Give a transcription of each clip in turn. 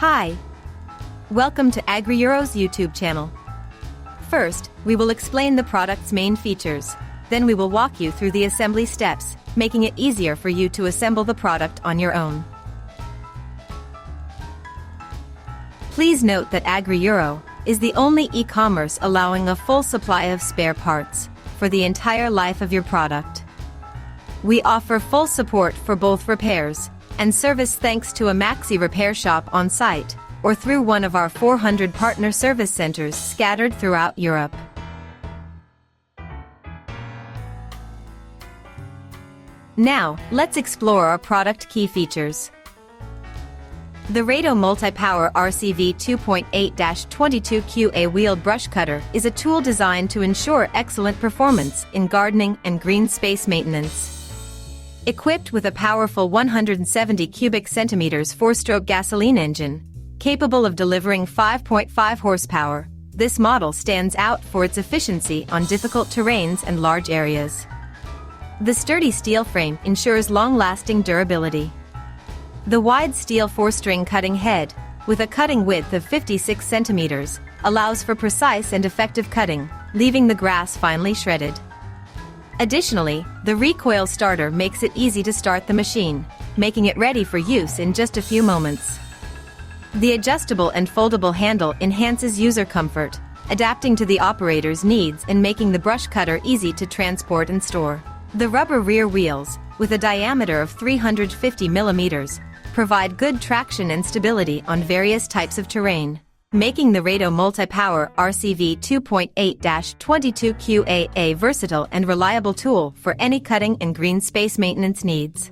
Hi! Welcome to AgriEuro's YouTube channel. First, we will explain the product's main features. Then we will walk you through the assembly steps, making it easier for you to assemble the product on your own. Please note that AgriEuro is the only e-commerce allowing a full supply of spare parts for the entire life of your product. We offer full support for both repairs and service thanks to a Maxi repair shop on site or through one of our 400 partner service centers scattered throughout Europe. Now, let's explore our product key features. The Rato Multipower RCV2.8-22Q-A wheeled brush cutter is a tool designed to ensure excellent performance in gardening and green space maintenance. Equipped with a powerful 170 cubic centimeters 4-stroke gasoline engine, capable of delivering 5.5 horsepower, this model stands out for its efficiency on difficult terrains and large areas. The sturdy steel frame ensures long-lasting durability. The wide steel 4-string cutting head, with a cutting width of 56 centimeters, allows for precise and effective cutting, leaving the grass finely shredded. Additionally, the recoil starter makes it easy to start the machine, making it ready for use in just a few moments. The adjustable and foldable handle enhances user comfort, adapting to the operator's needs and making the brush cutter easy to transport and store. The rubber rear wheels, with a diameter of 350 millimeters, provide good traction and stability on various types of terrain, making the Rato Multipower RCV2.8-22Q-A a versatile and reliable tool for any cutting and green space maintenance needs.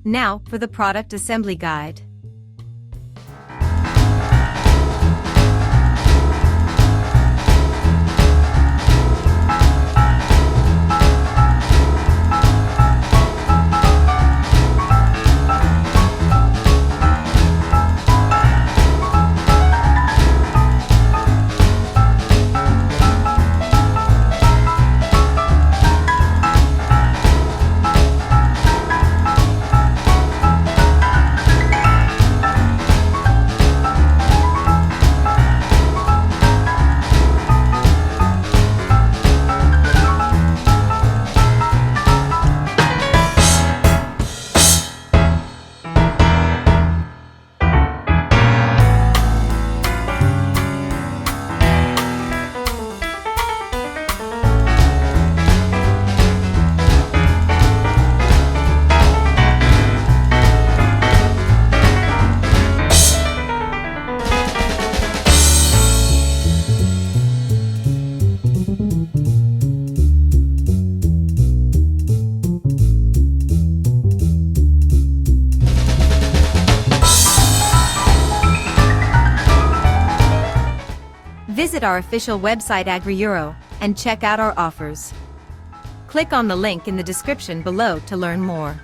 Now for the product assembly guide. Visit our official website AgriEuro and check out our offers. Click on the link in the description below to learn more.